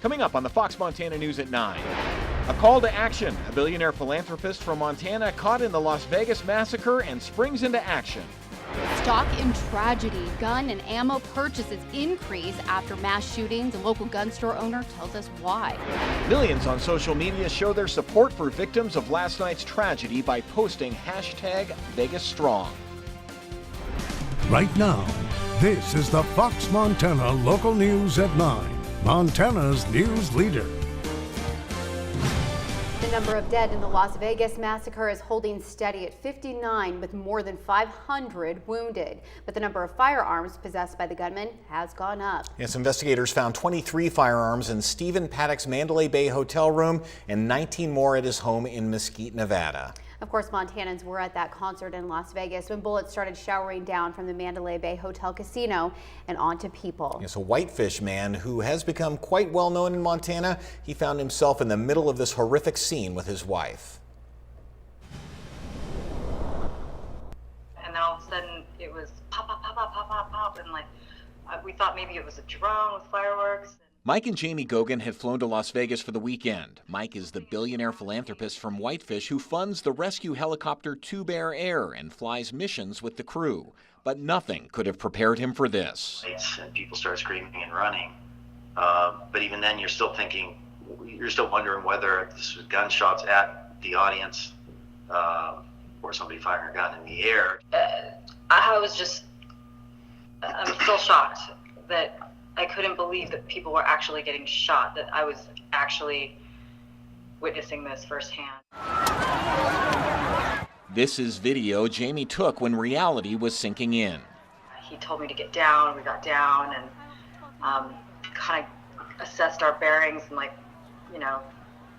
Coming up on the Fox Montana News at 9. A call to action. A billionaire philanthropist from Montana caught in the Las Vegas massacre and springs into action. Stock in tragedy. Gun and ammo purchases increase after mass shootings. A local gun store owner tells us why. Millions on social media show their support for victims of last night's tragedy by posting #VegasStrong. Right now, this is the Fox Montana Local News at 9, Montana's news leader. The number of dead in the Las Vegas massacre is holding steady at 59, with more than 500 wounded. But the number of firearms possessed by the gunman has gone up. Yes, investigators found 23 firearms in Stephen Paddock's Mandalay Bay hotel room and 19 more at his home in Mesquite, Nevada. Of course, Montanans were at that concert in Las Vegas when bullets started showering down from the Mandalay Bay Hotel Casino and onto people. Yes, a Whitefish man who has become quite well known in Montana. He found himself in the middle of this horrific scene with his wife. And then all of a sudden it was pop, pop, pop, pop, pop, pop, pop, and we thought maybe it was a drone with fireworks. Mike and Jamie Gogan had flown to Las Vegas for the weekend. Mike is the billionaire philanthropist from Whitefish who funds the rescue helicopter Two Bear Air and flies missions with the crew. But nothing could have prepared him for this. And people start screaming and running. But even then, you're still wondering whether this was gunshots at the audience or somebody firing a gun in the air. I'm still shocked that I couldn't believe that people were actually getting shot, that I was actually witnessing this firsthand. This is video Jamie took when reality was sinking in. He told me to get down. We got down and kind of assessed our bearings and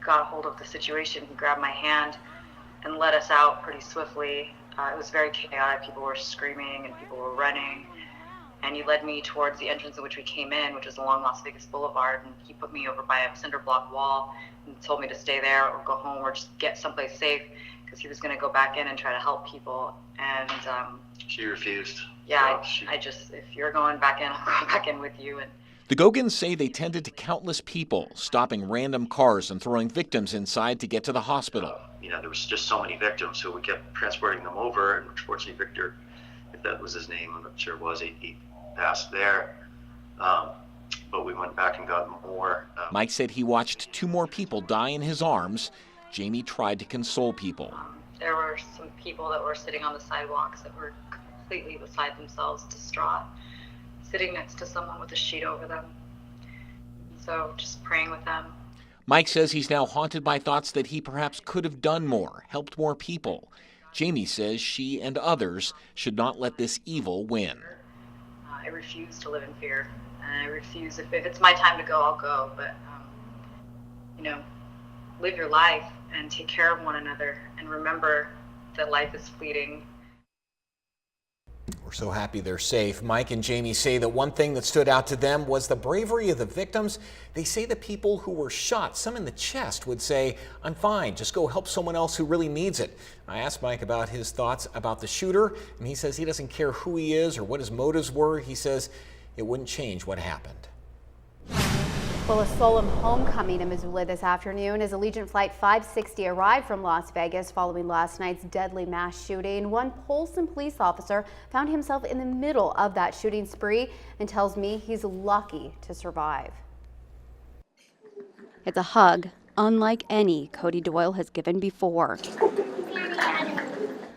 got a hold of the situation. He grabbed my hand and led us out pretty swiftly. It was very chaotic. People were screaming and people were running. And he led me towards the entrance in which we came in, which was along Las Vegas Boulevard. And he put me over by a cinder block wall and told me to stay there or go home or just get someplace safe because he was going to go back in and try to help people. And she refused. Yeah, if you're going back in, I'll go back in with you. And the Gogans say they tended to countless people, stopping random cars and throwing victims inside to get to the hospital. There was just so many victims, so we kept transporting them over. And fortunately, Victor, if that was his name, I'm not sure it was, he passed there. But we went back and got more. Mike said he watched 2 more people die in his arms. Jamie tried to console people. There were some people that were sitting on the sidewalks that were completely beside themselves, distraught, sitting next to someone with a sheet over them. So just praying with them. Mike says he's now haunted by thoughts that he perhaps could have done more, helped more people. Jamie says she and others should not let this evil win. I refuse to live in fear, and I refuse, if it's my time to go, I'll go, but, live your life and take care of one another and remember that life is fleeting. We're so happy they're safe. Mike and Jamie say that one thing that stood out to them was the bravery of the victims. They say the people who were shot, some in the chest, would say, "I'm fine, just go help someone else who really needs it." I asked Mike about his thoughts about the shooter, and he says he doesn't care who he is or what his motives were. He says it wouldn't change what happened. Well, a solemn homecoming in Missoula this afternoon as Allegiant Flight 560 arrived from Las Vegas following last night's deadly mass shooting. One Polson police officer found himself in the middle of that shooting spree and tells me he's lucky to survive. It's a hug unlike any Cody Doyle has given before.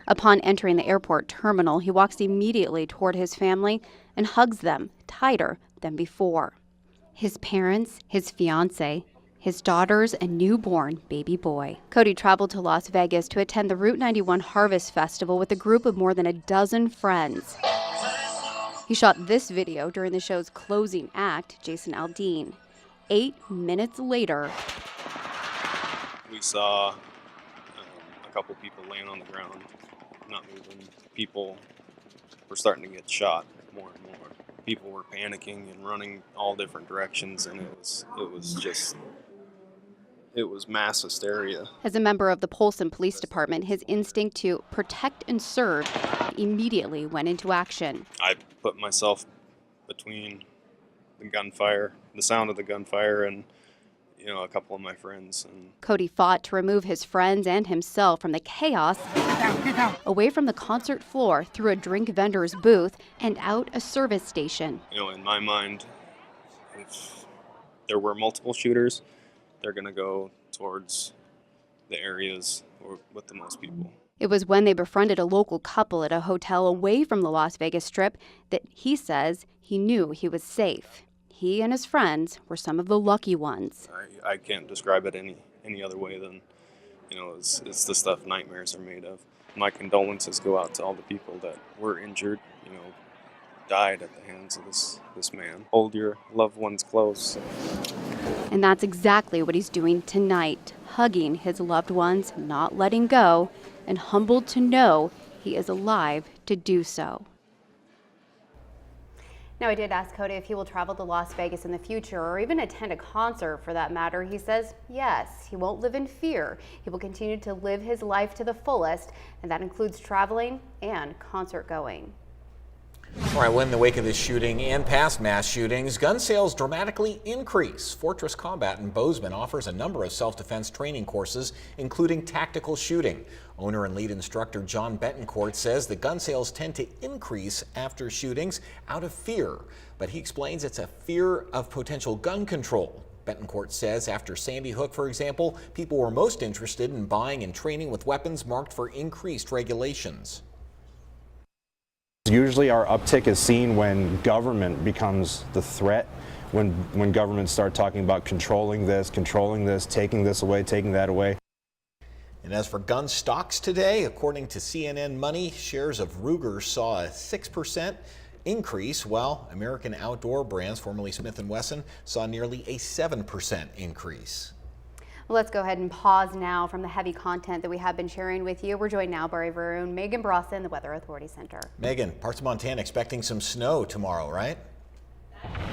Upon entering the airport terminal, he walks immediately toward his family and hugs them tighter than before. His parents, his fiance, his daughters, and newborn baby boy. Cody traveled to Las Vegas to attend the Route 91 Harvest Festival with a group of more than a dozen friends. He shot this video during the show's closing act, Jason Aldean. 8 minutes later, we saw a couple people laying on the ground, not moving. People were starting to get shot more and more. People were panicking and running all different directions, and it was mass hysteria. As a member of the Polson Police Department, his instinct to protect and serve immediately went into action. I put myself between the gunfire, the sound of the gunfire, and a couple of my friends. And Cody fought to remove his friends and himself from the chaos, away from the concert floor, through a drink vendor's booth, and out a service station. in my mind, if there were multiple shooters, they're going to go towards the areas with the most people. It was when they befriended a local couple at a hotel away from the Las Vegas Strip that he says he knew he was safe. He and his friends were some of the lucky ones. I can't describe it any other way than, it's the stuff nightmares are made of. My condolences go out to all the people that were injured, died at the hands of this man. Hold your loved ones close. And that's exactly what he's doing tonight, hugging his loved ones, not letting go, and humbled to know he is alive to do so. Now, I did ask Cody if he will travel to Las Vegas in the future or even attend a concert for that matter. He says yes, he won't live in fear. He will continue to live his life to the fullest, and that includes traveling and concert going. All right, well, in the wake of this shooting and past mass shootings, gun sales dramatically increase. Fortress Combat in Bozeman offers a number of self-defense training courses, including tactical shooting. Owner and lead instructor John Betancourt says the gun sales tend to increase after shootings out of fear, but he explains it's a fear of potential gun control. Betancourt says after Sandy Hook, for example, people were most interested in buying and training with weapons marked for increased regulations. Usually our uptick is seen when government becomes the threat, when governments start talking about controlling this, taking this away, taking that away. And as for gun stocks today, according to CNN Money, shares of Ruger saw a 6% increase, while American Outdoor Brands, formerly Smith & Wesson, saw nearly a 7% increase. Well, let's go ahead and pause now from the heavy content that we have been sharing with you. We're joined now by our own Megan Brosson, the Weather Authority Center. Megan, parts of Montana expecting some snow tomorrow, right?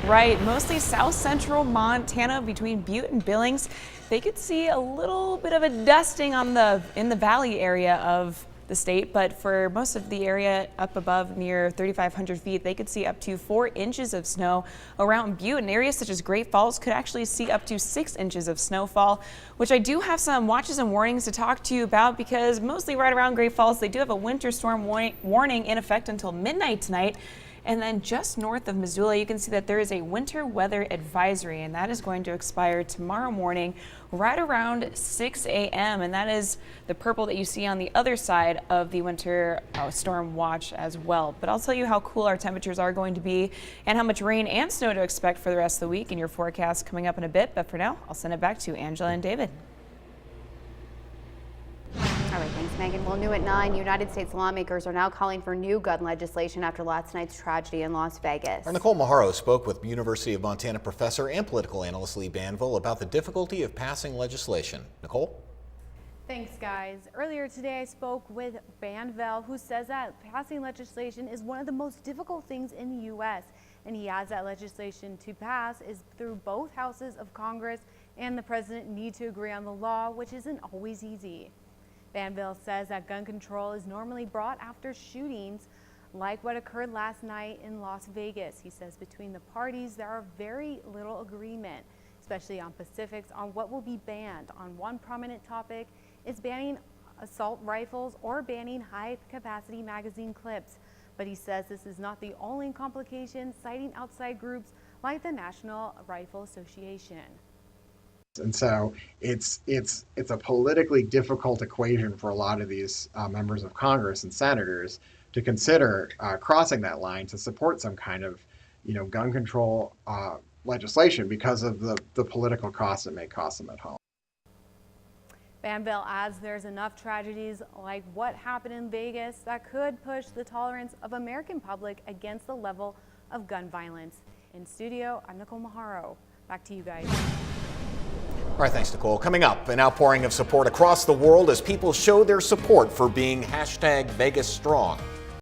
Right, mostly south central Montana between Butte and Billings. They could see a little bit of a dusting in the valley area of the state, but for most of the area up above near 3,500 feet, they could see up to 4 inches of snow around Butte, and areas such as Great Falls could actually see up to 6 inches of snowfall, which I do have some watches and warnings to talk to you about, because mostly right around Great Falls, they do have a winter storm warning in effect until midnight tonight. And then just north of Missoula, you can see that there is a winter weather advisory, and that is going to expire tomorrow morning right around 6 a.m. And that is the purple that you see on the other side of the winter storm watch as well. But I'll tell you how cool our temperatures are going to be and how much rain and snow to expect for the rest of the week in your forecast coming up in a bit. But for now, I'll send it back to Angela and David. All right, thanks, Megan. Well, new at 9, United States lawmakers are now calling for new gun legislation after last night's tragedy in Las Vegas. Our Nicole Maharo spoke with University of Montana professor and political analyst Lee Banville about the difficulty of passing legislation. Nicole? Thanks, guys. Earlier today, I spoke with Banville, who says that passing legislation is one of the most difficult things in the U.S., and he adds that legislation to pass is through both houses of Congress, and the president need to agree on the law, which isn't always easy. Banville says that gun control is normally brought after shootings like what occurred last night in Las Vegas. He says between the parties there are very little agreement, especially on specifics on what will be banned. On one prominent topic is banning assault rifles or banning high-capacity magazine clips. But he says this is not the only complication, citing outside groups like the National Rifle Association. And so it's a politically difficult equation for a lot of these members of Congress and senators to consider crossing that line to support some kind of, gun control legislation because of the political cost it may cost them at home. Banville adds there's enough tragedies like what happened in Vegas that could push the tolerance of American public against the level of gun violence. In studio, I'm Nicole Maharo. Back to you guys. All right, thanks, Nicole. Coming up, an outpouring of support across the world as people show their support for being #VegasStrong.